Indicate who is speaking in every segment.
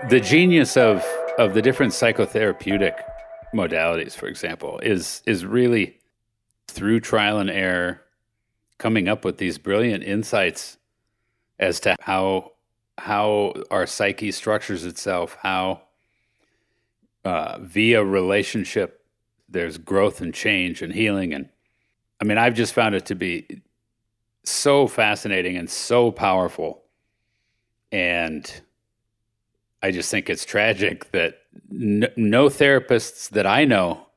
Speaker 1: The genius of the different psychotherapeutic modalities, for example, is really through trial and error coming up with these brilliant insights as to how our psyche structures itself, how via relationship there's growth and change and healing. And I mean, I've just found it to be so fascinating and so powerful. And I just think it's tragic that no therapists that I know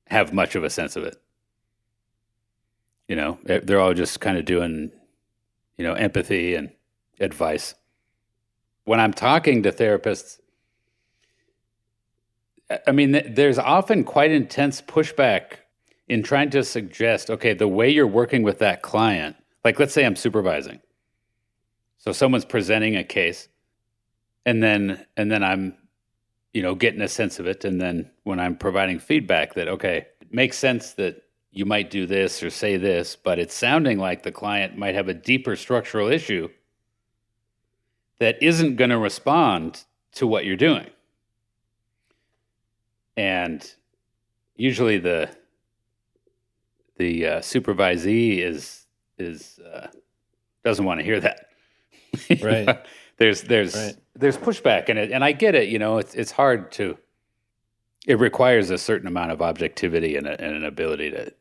Speaker 1: have much of a sense of it. You know, they're all just kind of doing, empathy and advice. When I'm talking to therapists, I mean, there's often quite intense pushback in trying to suggest, okay, the way you're working with that client, like let's say I'm supervising. So someone's presenting a case and then I'm, getting a sense of it. And then when I'm providing feedback that, okay, it makes sense that you might do this or say this, but it's sounding like the client might have a deeper structural issue that isn't going to respond to what you're doing. And usually the supervisee is doesn't want to hear that.
Speaker 2: Right.
Speaker 1: There's pushback in it, and I get it. It's hard to. It requires a certain amount of objectivity and an ability to.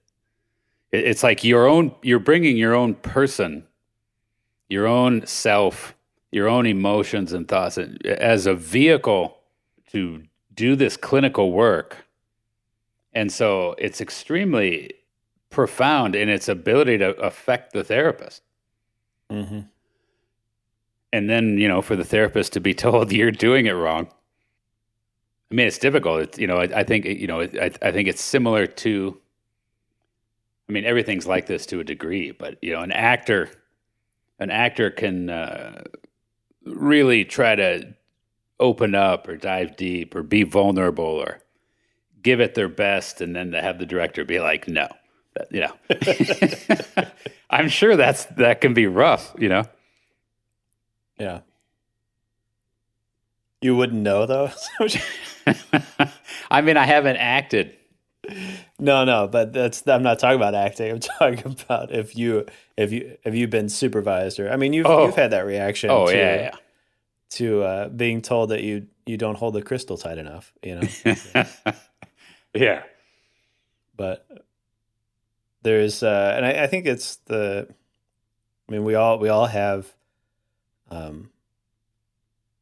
Speaker 1: It's like you're bringing your own person, your own self, your own emotions and thoughts as a vehicle to do this clinical work. And so it's extremely profound in its ability to affect the therapist.
Speaker 2: Mm-hmm.
Speaker 1: And then, for the therapist to be told you're doing it wrong. I mean, it's difficult. I think it's similar to, I mean, everything's like this to a degree, but, an actor can really try to open up or dive deep or be vulnerable or give it their best, and then to have the director be like, no, I'm sure that can be rough,
Speaker 2: Yeah. You wouldn't know though.
Speaker 1: I mean, I haven't acted.
Speaker 2: No, but I'm not talking about acting. I'm talking about if you've been supervised, or I mean, you've had that reaction. To being told that you don't hold the crystal tight enough,
Speaker 1: Yeah.
Speaker 2: But there's and I think it's we all have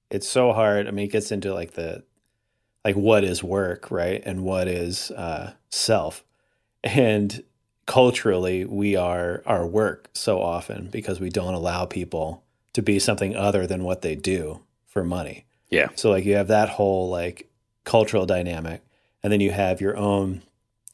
Speaker 2: it's so hard. I mean, it gets into like what is work, right? And what is self. And culturally, we are our work so often because we don't allow people to be something other than what they do for money.
Speaker 1: Yeah.
Speaker 2: So like you have that whole like cultural dynamic, and then you have your own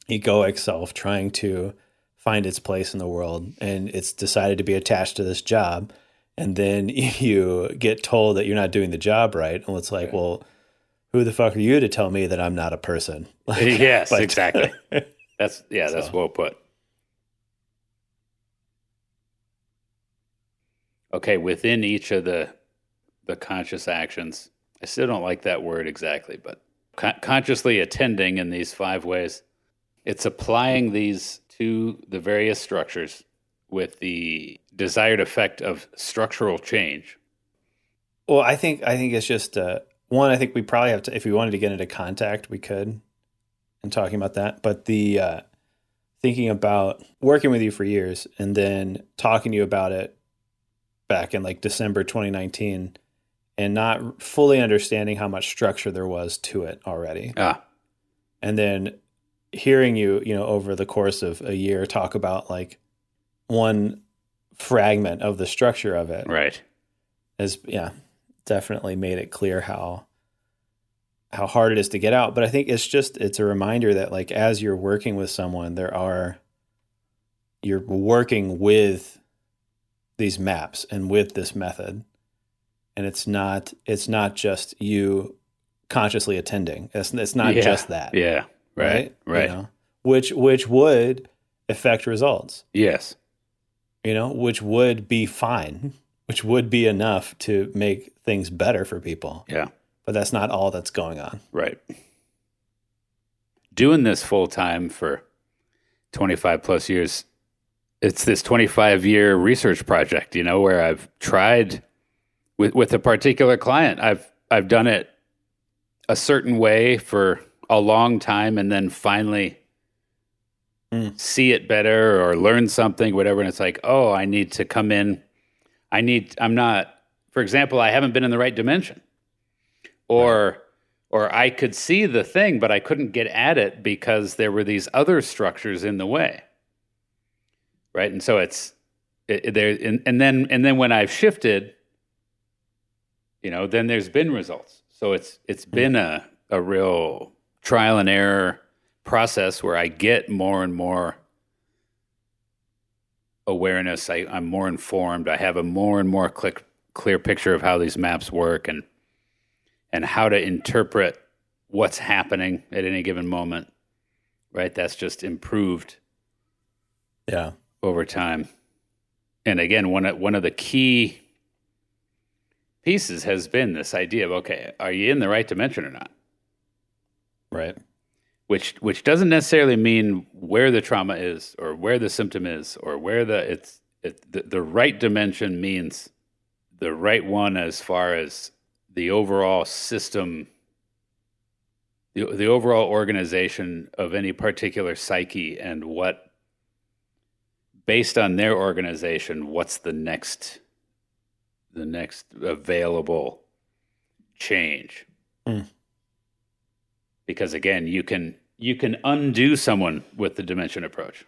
Speaker 2: egoic self trying to find its place in the world, and it's decided to be attached to this job. And then you get told that you're not doing the job right. And it's like, well, who the fuck are you to tell me that I'm not a person?
Speaker 1: Yes, exactly. That's well put. Okay, within each of the conscious actions, I still don't like that word exactly, but consciously attending in these 5 ways, it's applying these to the various structures with the desired effect of structural change.
Speaker 2: Well, I think it's just one. I think we probably have to, if we wanted to get into contact, we could, and talking about that. But the thinking about working with you for years and then talking to you about it back in like December 2019, and not fully understanding how much structure there was to it already. And then hearing you, over the course of a year talk about like one fragment of the structure of it.
Speaker 1: Right.
Speaker 2: Has definitely made it clear how hard it is to get out. But I think it's a reminder that like as you're working with someone, you're working with these maps and with this method. And it's not just you consciously attending. It's not just that.
Speaker 1: Yeah. Right.
Speaker 2: Which would affect results.
Speaker 1: Yes.
Speaker 2: Which would be fine, which would be enough to make things better for people.
Speaker 1: Yeah.
Speaker 2: but that's not all that's going on.
Speaker 1: Right. Doing this full time for 25 plus years, it's this 25-year research project, where I've tried with a particular client. I've done it a certain way for a long time, and then finally see it better or learn something, whatever. And it's like, oh, I need to come in. For example, I haven't been in the right dimension, or I could see the thing, but I couldn't get at it because there were these other structures in the way. Right. And so and then when I've shifted, then there's been results. So it's been a real trial and error process where I get more and more awareness. I'm more informed. I have a more and more clear picture of how these maps work and how to interpret what's happening at any given moment. Right? That's just improved.
Speaker 2: Yeah.
Speaker 1: Over time. And again, one of the key pieces has been this idea of, okay, are you in the right dimension or not?
Speaker 2: Right.
Speaker 1: Which doesn't necessarily mean where the trauma is or where the symptom is or where the right dimension means the right one as far as the overall system, the overall organization of any particular psyche, and what, based on their organization, what's the next available change? Because again, you can undo someone with the dimension approach.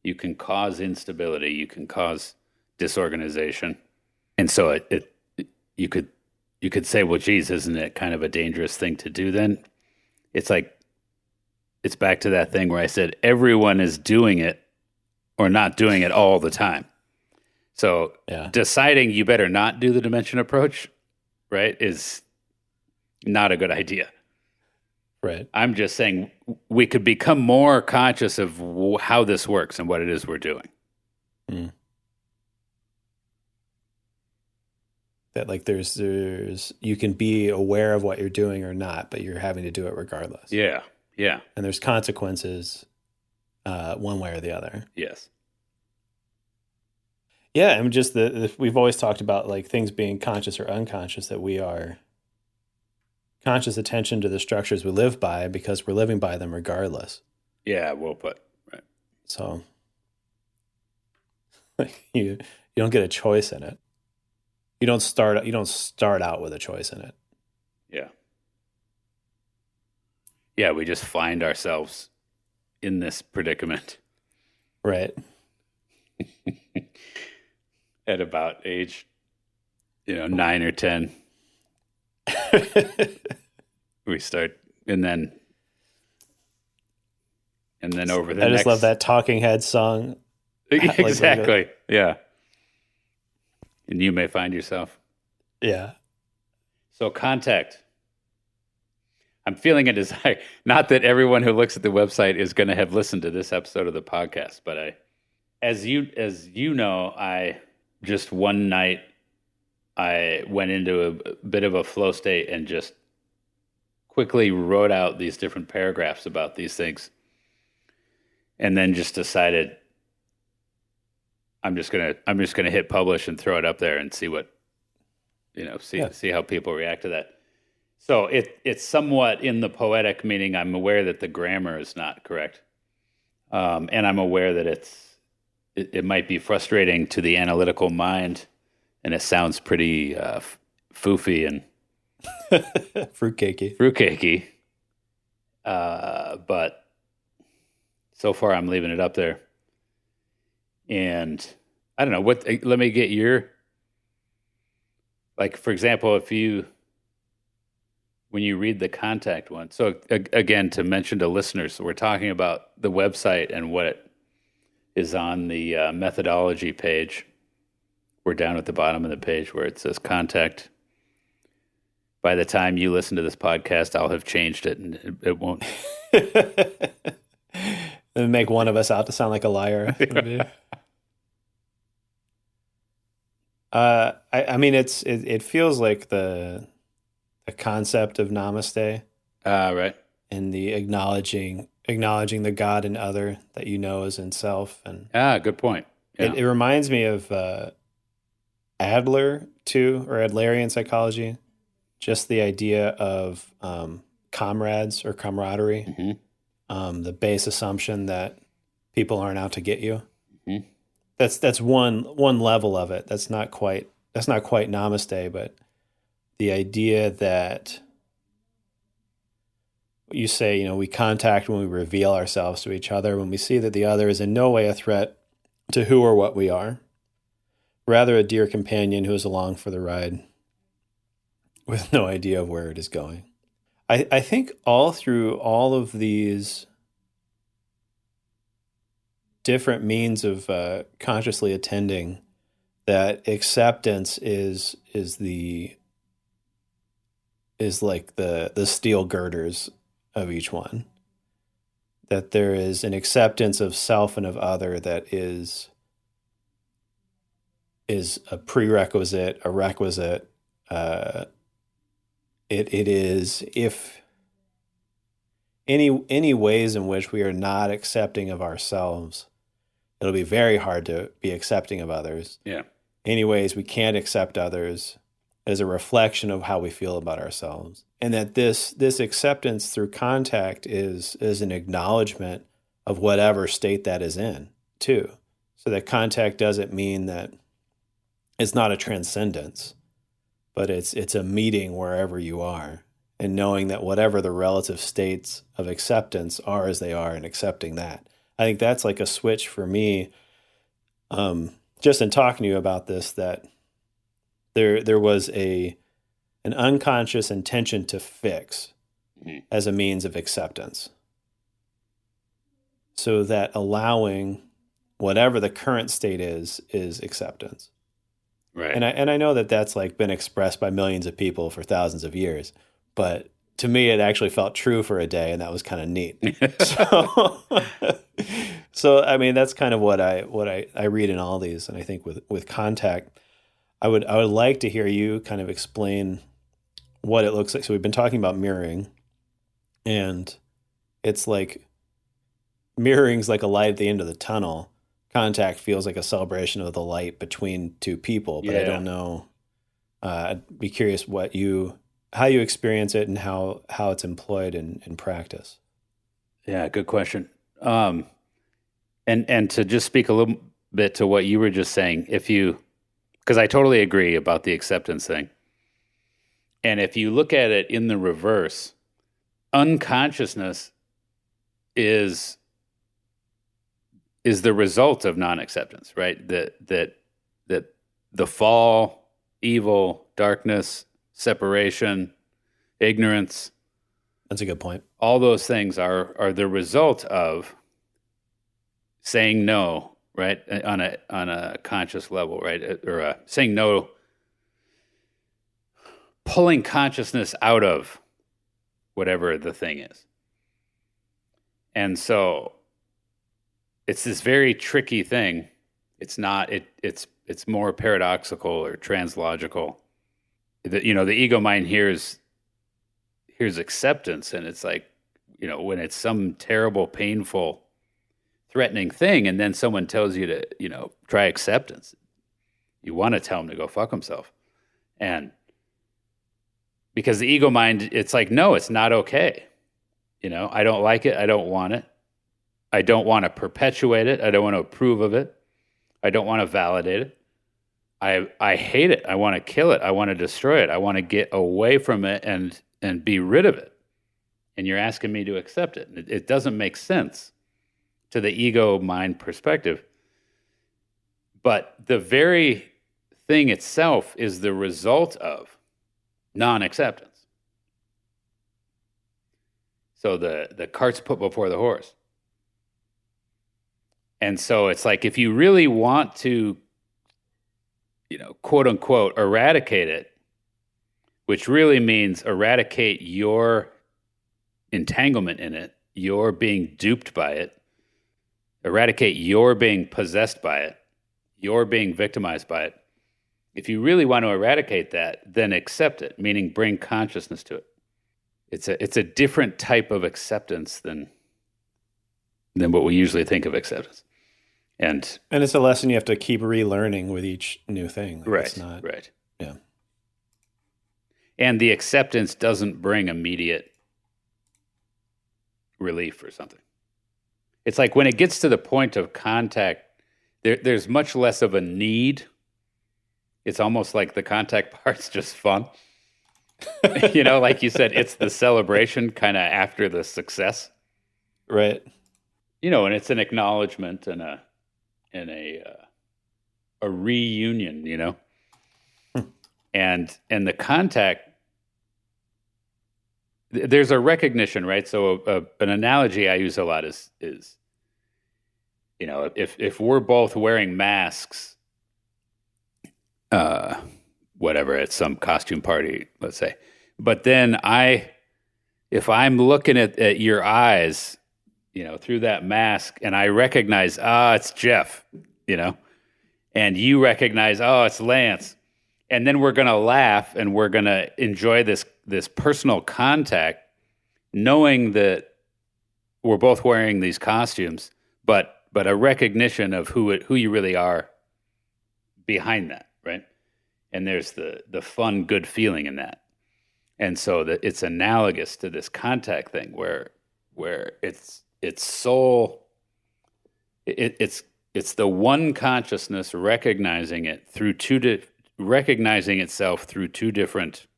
Speaker 1: You can cause instability. You can cause disorganization, and so you could say, well, geez, isn't it kind of a dangerous thing to do? Then it's like, it's back to that thing where I said everyone is doing it or not doing it all the time. So deciding you better not do the dimension approach, right, is not a good idea.
Speaker 2: Right.
Speaker 1: I'm just saying we could become more conscious of how this works and what it is we're doing.
Speaker 2: That like there's you can be aware of what you're doing or not, but you're having to do it regardless.
Speaker 1: Yeah. Yeah.
Speaker 2: And there's consequences one way or the other.
Speaker 1: Yes.
Speaker 2: Yeah, and just we've always talked about like things being conscious or unconscious, that we are conscious attention to the structures we live by because we're living by them regardless.
Speaker 1: Yeah, well put. Right.
Speaker 2: So you don't get a choice in it. You don't start out with a choice in it.
Speaker 1: Yeah. Yeah, we just find ourselves in this predicament.
Speaker 2: Right.
Speaker 1: At about age, 9 or 10. We start, and then over the
Speaker 2: I just
Speaker 1: next...
Speaker 2: love that Talking Heads song.
Speaker 1: Exactly. Yeah. And you may find yourself.
Speaker 2: Yeah.
Speaker 1: So contact. I'm feeling a desire. Not that everyone who looks at the website is going to have listened to this episode of the podcast, but as you know, I just one night I went into a bit of a flow state and just quickly wrote out these different paragraphs about these things, and then just decided I'm just gonna hit publish and throw it up there and see what see how people react to that. So it's somewhat in the poetic, meaning I'm aware that the grammar is not correct, and I'm aware that it might be frustrating to the analytical mind, and it sounds pretty foofy and
Speaker 2: fruitcakey.
Speaker 1: But so far I'm leaving it up there. And I don't know let me get your, like, for example, when you read the contact one. So again, to mention to listeners, we're talking about the website and what is on the methodology page. We're down at the bottom of the page where it says contact. By the time you listen to this podcast, I'll have changed it, and it won't.
Speaker 2: And make one of us out to sound like a liar. I mean, it feels like the concept of namaste
Speaker 1: Right.
Speaker 2: and the acknowledging the God and other that you know is in self, and
Speaker 1: Good point. Yeah.
Speaker 2: it reminds me of Adler too, or Adlerian psychology. Just the idea of comrades or camaraderie,
Speaker 1: Hmm.
Speaker 2: the base assumption that people aren't out to get you.
Speaker 1: Hmm.
Speaker 2: That's one level of it. That's not quite namaste, but the idea that you say, we contact when we reveal ourselves to each other, when we see that the other is in no way a threat to who or what we are, rather a dear companion who is along for the ride with no idea of where it is going. I think all through all of these different means of consciously attending, that acceptance is like the steel girders of each one. That there is an acceptance of self and of other that is a prerequisite, a requisite. It is, if any ways in which we are not accepting of ourselves, it'll be very hard to be accepting of others.
Speaker 1: Yeah.
Speaker 2: Any ways we can't accept others as a reflection of how we feel about ourselves. And that this acceptance through contact is an acknowledgement of whatever state that is in, too. So that contact doesn't mean that it's not a transcendence, but it's a meeting wherever you are, and knowing that whatever the relative states of acceptance are as they are, and accepting that. I think that's like a switch for me. Just in talking to you about this, that there was an unconscious intention to fix as a means of acceptance, so that allowing whatever the current state is acceptance.
Speaker 1: Right.
Speaker 2: And I know that that's like been expressed by millions of people for thousands of years, but to me it actually felt true for a day, and that was kind of neat. So so I mean, that's kind of what I read in all these. And I think with contact, I would like to hear you kind of explain what it looks like. So we've been talking about mirroring, and it's like mirroring's like a light at the end of the tunnel. Contact feels like a celebration of the light between two people, but I don't know. I'd be curious how you experience it and how it's employed in practice.
Speaker 1: Yeah, good question. And to just speak a little bit to what you were just saying, because I totally agree about the acceptance thing. And if you look at it in the reverse, unconsciousness is the result of non-acceptance, right? That the fall, evil, darkness, separation, ignorance.
Speaker 2: That's a good point.
Speaker 1: All those things are the result of saying no, right? On a conscious level, right? Or saying no, pulling consciousness out of whatever the thing is. And so it's this very tricky thing. It's not, it's more paradoxical or translogical. The ego mind here's acceptance, and it's like, when it's some terrible, painful, threatening thing, and then someone tells you to, try acceptance, you want to tell him to go fuck himself. And because the ego mind, it's like, no, it's not okay. I don't like it. I don't want it. I don't want to perpetuate it. I don't want to approve of it. I don't want to validate it. I hate it. I want to kill it. I want to destroy it. I want to get away from it and be rid of it. And you're asking me to accept it. It doesn't make sense to the ego mind perspective. But the very thing itself is the result of non-acceptance. So the cart's put before the horse. And so it's like, if you really want to, quote unquote, eradicate it, which really means eradicate your entanglement in it, your being duped by it, eradicate your being possessed by it, your being victimized by it, If you really want to eradicate that, then accept it, meaning bring consciousness to it. It's a different type of acceptance than what we usually think of acceptance. And
Speaker 2: it's a lesson you have to keep relearning with each new thing. Like
Speaker 1: right,
Speaker 2: it's not,
Speaker 1: right.
Speaker 2: Yeah.
Speaker 1: And the acceptance doesn't bring immediate relief or something. It's like when it gets to the point of contact, there's much less of a need. It's almost like the contact part's just fun. Like you said, it's the celebration kind of after the success.
Speaker 2: Right.
Speaker 1: And it's an acknowledgement and a reunion, and the contact, there's a recognition, right? So an analogy I use a lot is if we're both wearing masks, whatever, at some costume party, let's say, but then if I'm looking at your eyes, through that mask, and I recognize, it's Jeff, and you recognize, it's Lance, and then we're going to laugh and we're going to enjoy this personal contact, knowing that we're both wearing these costumes, but a recognition of who you really are behind that, right? And there's the fun, good feeling in that. And so it's analogous to this contact thing where it's soul, it's the one consciousness recognizing itself through two different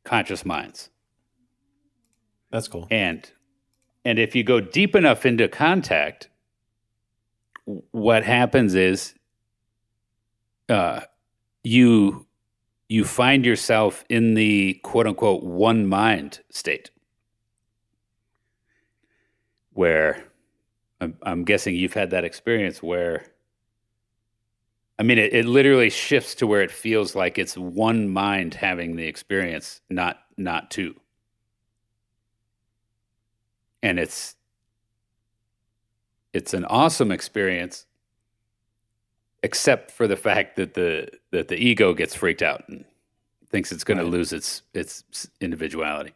Speaker 1: conscious minds.
Speaker 2: That's cool.
Speaker 1: And if you go deep enough into contact, what happens is you find yourself in the quote unquote one mind state, where I'm guessing you've had that experience where, it literally shifts to where it feels like it's one mind having the experience, not two. And it's an awesome experience, except for the fact that the ego gets freaked out and thinks it's going to lose its individuality.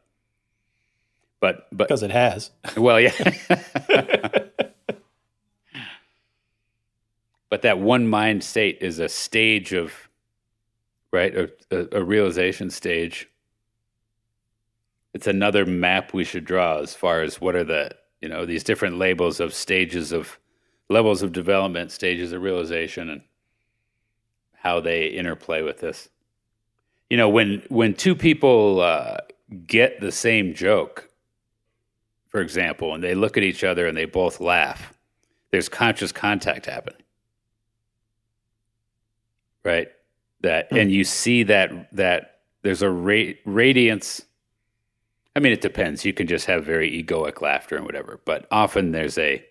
Speaker 1: But
Speaker 2: because it has.
Speaker 1: Well, yeah. But that one mind state is a stage of, right, a realization stage. It's another map we should draw as far as what are the, these different labels of stages of levels of development, stages of realization, and how they interplay with this. When two people get the same joke, for example, and they look at each other and they both laugh, there's conscious contact happening. Right? And you see that there's a radiance. It depends. You can just have very egoic laughter and whatever, but often there's a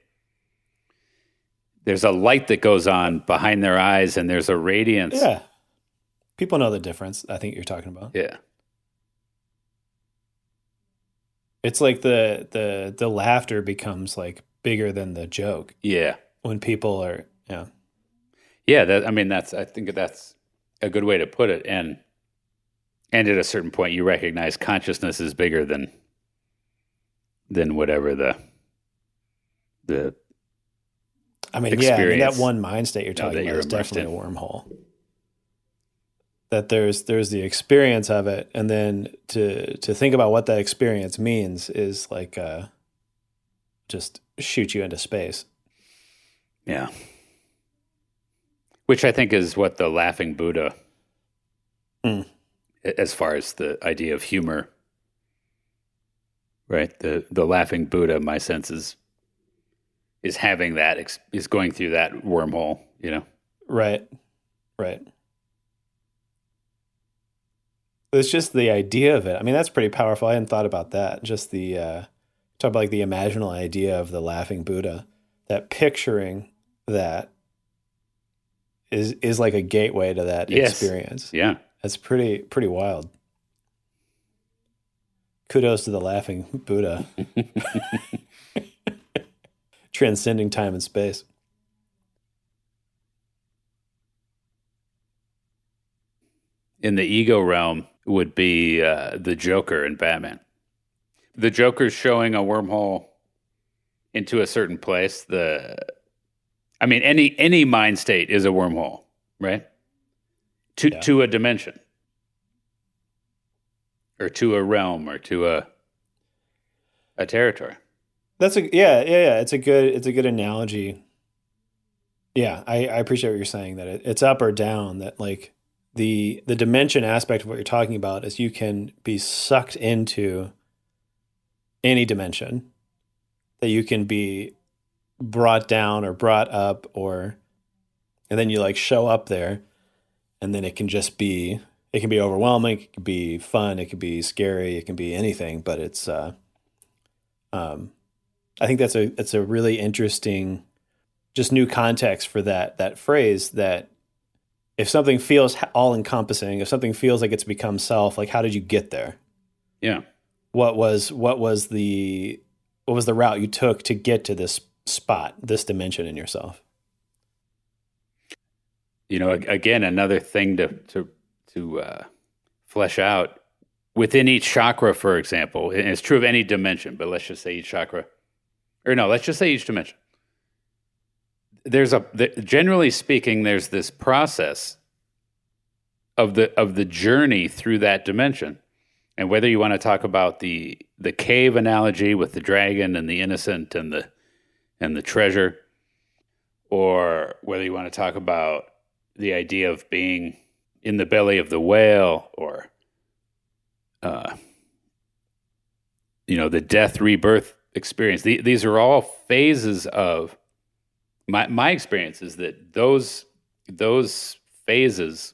Speaker 1: light that goes on behind their eyes, and there's a radiance.
Speaker 2: Yeah. People know the difference, I think you're talking about.
Speaker 1: Yeah.
Speaker 2: It's like the laughter becomes like bigger than the joke.
Speaker 1: Yeah.
Speaker 2: When people are, yeah.
Speaker 1: Yeah, I think that's a good way to put it. And at a certain point you recognize consciousness is bigger than whatever the experience.
Speaker 2: That one mind state you're talking about is definitely a wormhole. That there's the experience of it, and then to think about what that experience means is like just shoot you into space.
Speaker 1: Yeah. Which I think is what the laughing Buddha, as far as the idea of humor, right? The laughing Buddha, my sense is having that, is going through that wormhole,
Speaker 2: Right. It's just the idea of it. That's pretty powerful. I hadn't thought about that. Just the talk about like the imaginal idea of the laughing Buddha. That picturing that is like a gateway to that experience.
Speaker 1: Yeah.
Speaker 2: That's pretty wild. Kudos to the laughing Buddha. Transcending time and space.
Speaker 1: in the ego realm would be the Joker in Batman. The Joker's showing a wormhole into a certain place. Any mind state is a wormhole, right? To a dimension, or to a realm, or to a territory.
Speaker 2: That's yeah. It's a good analogy. Yeah, I appreciate what you're saying, that it's up or down, that like the dimension aspect of what you're talking about is you can be sucked into any dimension, that you can be brought down or brought up, and then you like show up there, and then it can be overwhelming, it can be fun, it can be scary, it can be anything, but it's I think that's a really interesting, just new context for that phrase, that if something feels all encompassing, if something feels like it's become self, like how did you get there?
Speaker 1: Yeah.
Speaker 2: What was the route you took to get to this spot, this dimension in yourself?
Speaker 1: Again, another thing to flesh out within each chakra, for example, and it's true of any dimension, but let's just say each chakra, or no, let's just say each dimension. Generally speaking, there's this process of the journey through that dimension. And whether you want to talk about the cave analogy with the dragon and the innocent and the treasure, or whether you want to talk about the idea of being in the belly of the whale, or the death rebirth experience. These are all phases of my experience, is that those phases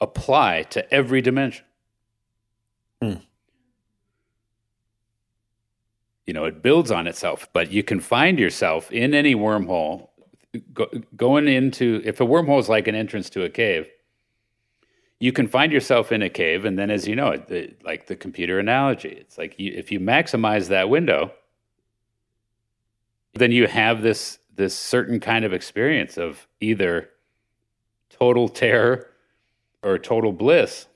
Speaker 1: apply to every dimension. It builds on itself, but you can find yourself in any wormhole going into, if a wormhole is like an entrance to a cave, you can find yourself in a cave, and then, as you know, like the computer analogy, it's like if you maximize that window, then you have this certain kind of experience of either total terror or total bliss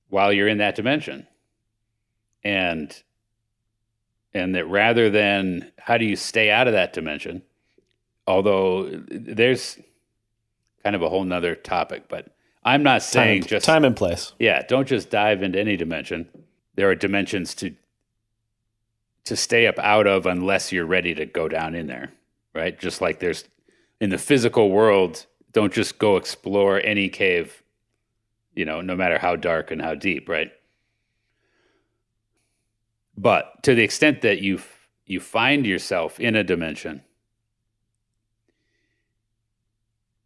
Speaker 1: while you're in that dimension. And that rather than how do you stay out of that dimension, although there's kind of a whole nother topic, but I'm not saying just
Speaker 2: time and place.
Speaker 1: Yeah, don't just dive into any dimension. There are dimensions to stay up out of unless you're ready to go down in there, right? Just like there's in the physical world, don't just go explore any cave, no matter how dark and how deep, right? But to the extent that you find yourself in a dimension,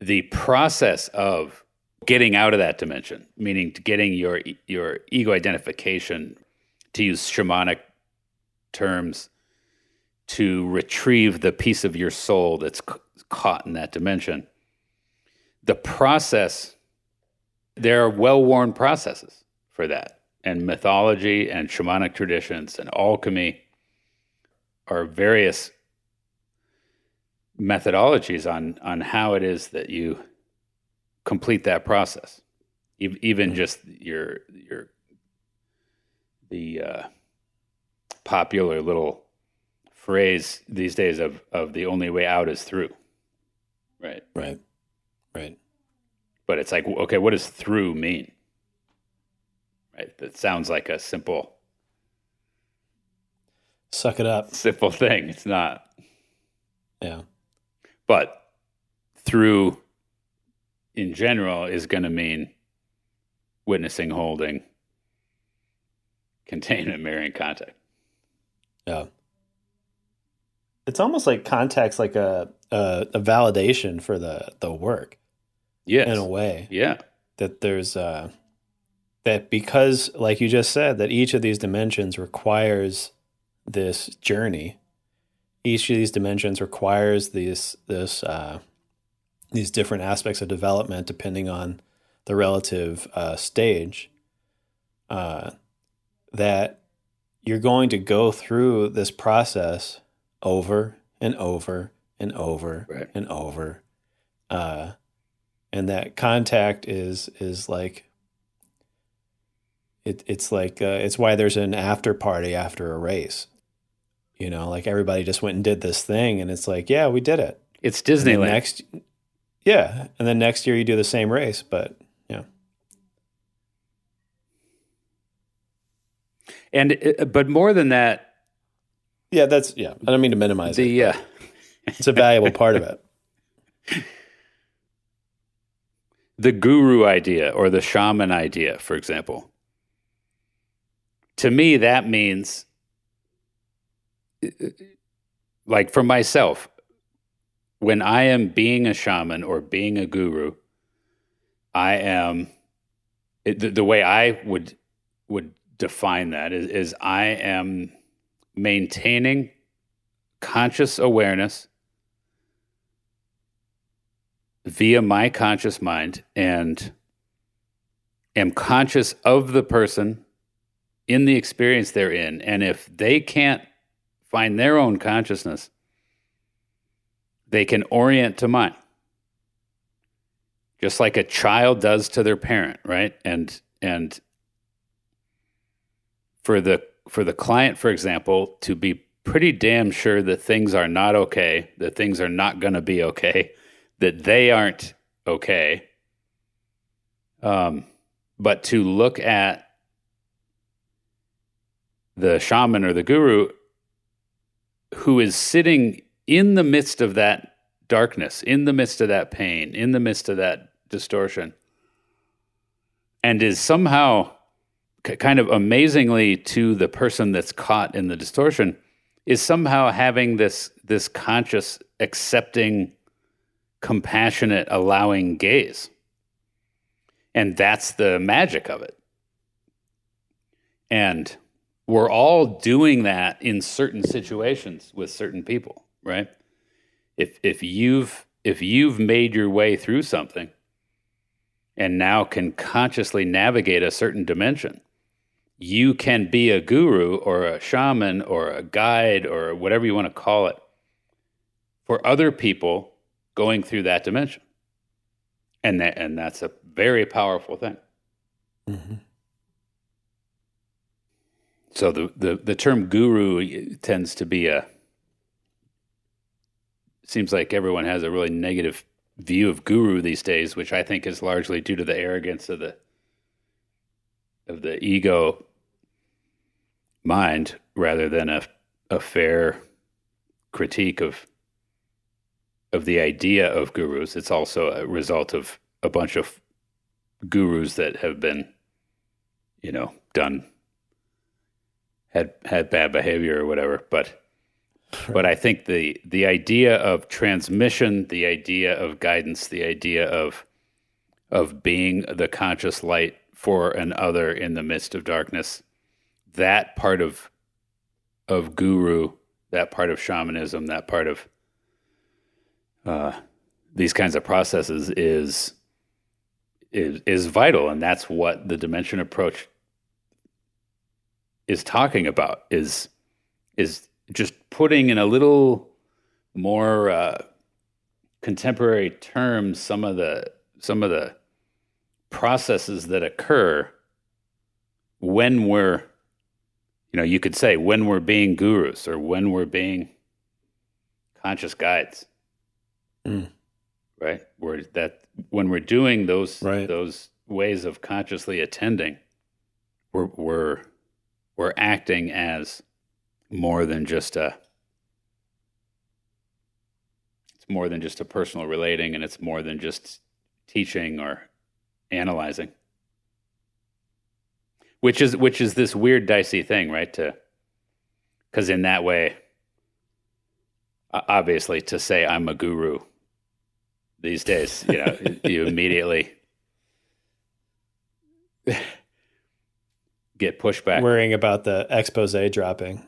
Speaker 1: the process of getting out of that dimension, meaning getting your ego identification, to use shamanic terms, to retrieve the piece of your soul that's caught in that dimension. The process, there are well-worn processes for that. And mythology and shamanic traditions and alchemy are various methodologies on how it is that you complete that process. Even just the popular little phrase these days of the only way out is through. Right. But it's like, okay, what does through mean? Right. That sounds like a simple
Speaker 2: suck it up.
Speaker 1: Simple thing. It's not.
Speaker 2: Yeah.
Speaker 1: But through in general is going to mean witnessing, holding, containment, mirroring, contact.
Speaker 2: Yeah. It's almost like contact's like a validation for the work.
Speaker 1: Yes.
Speaker 2: In a way.
Speaker 1: Yeah.
Speaker 2: That there's that because, like you just said, that each of these dimensions requires this journey. Each of these dimensions requires these different aspects of development depending on the relative stage. That you're going to go through this process over and over and over
Speaker 1: right.
Speaker 2: and over. and that contact is like it's like it's why there's an after party after a race. Like everybody just went and did this thing, and it's like, yeah, we did it.
Speaker 1: It's
Speaker 2: And then
Speaker 1: Disneyland.
Speaker 2: next year you do the same race, but yeah,
Speaker 1: But more than that,
Speaker 2: yeah. I don't mean to minimize it.
Speaker 1: the
Speaker 2: It's a valuable part of it.
Speaker 1: the guru idea or the shaman idea, for example, to me that means, like for myself, when I am being a shaman or being a guru, I am the way I would define that is I am maintaining conscious awareness via my conscious mind and am conscious of the person in the experience they're in. And if they can't find their own consciousness, they can orient to mine, just like a child does to their parent, right? And for the client, for example, to be pretty damn sure that things are not okay, that things are not going to be okay, that they aren't okay, but to look at the shaman or the guru who is sitting in the midst of that darkness, in the midst of that pain, in the midst of that distortion, and is somehow kind of amazingly to the person that's caught in the distortion, is somehow having this conscious, accepting, compassionate, allowing gaze. And that's the magic of it. And we're all doing that in certain situations with certain people, right? If you've made your way through something and now can consciously navigate a certain dimension, you can be a guru or a shaman or a guide or whatever you want to call it for other people going through that dimension. And that's a very powerful thing.
Speaker 2: Mm-hmm.
Speaker 1: So the term guru tends to be seems like everyone has a really negative view of guru these days, which I think is largely due to the arrogance of the ego mind rather than a fair critique of the idea of gurus. It's also a result of a bunch of gurus that have been, had bad behavior or whatever. But I think the idea of transmission, the idea of guidance, the idea of being the conscious light for an other in the midst of darkness, that part of guru, that part of shamanism, that part of these kinds of processes is vital, and that's what the dimension approach is talking about. Is just putting in a little more contemporary terms some of the processes that occur when we're, you could say when we're being gurus or when we're being conscious guides, right? When we're doing those ways of consciously attending, we're acting as more than just a personal relating, and it's more than just teaching or analyzing, which is this weird dicey thing, right? Because in that way, obviously, to say I'm a guru these days, you immediately get pushback,
Speaker 2: worrying about the expose dropping.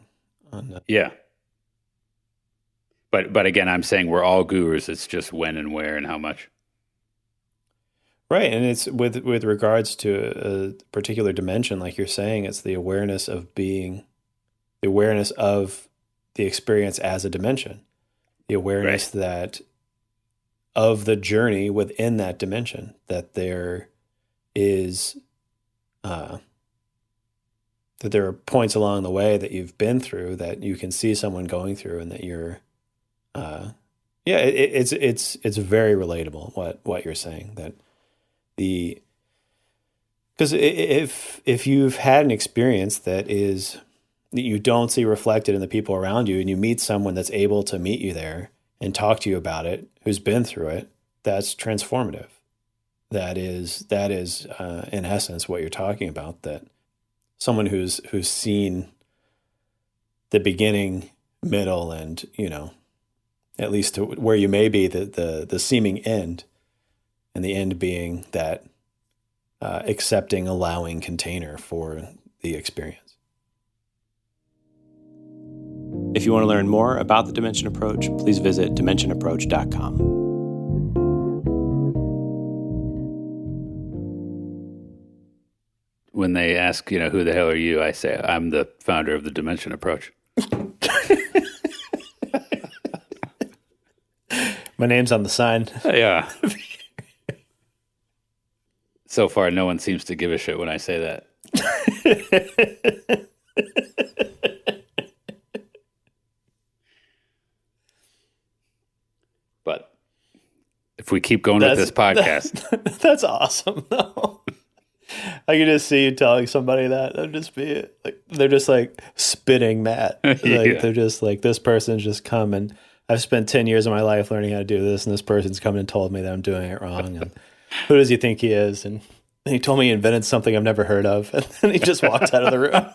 Speaker 1: Yeah. But again, I'm saying we're all gurus. It's just when and where and how much.
Speaker 2: Right. And it's with regards to a particular dimension, like you're saying, it's the awareness of being, the awareness of the experience as a dimension, the awareness that of the journey within that dimension, that there is that there are points along the way that you've been through that you can see someone going through, and that you're it's very relatable what you're saying, that because if you've had an experience that you don't see reflected in the people around you, and you meet someone that's able to meet you there and talk to you about it, who's been through it, that's transformative. That is in essence what you're talking about, that someone who's seen the beginning, middle, and, at least to where you may be, the seeming end, and the end being that accepting, allowing container for the experience. If you want to learn more about the Dimension Approach, please visit dimensionapproach.com.
Speaker 1: When they ask, who the hell are you? I say, I'm the founder of the Dimension Approach.
Speaker 2: My name's on the sign.
Speaker 1: Yeah. So far, no one seems to give a shit when I say that. But if we keep going with this podcast.
Speaker 2: That's awesome, though. I can just see you telling somebody that. They're just like spitting mad. They're just like, this person's just come, and I've spent 10 years of my life learning how to do this, and this person's come and told me that I'm doing it wrong. And who does he think he is? And he told me he invented something I've never heard of, and then he just walked out of the room.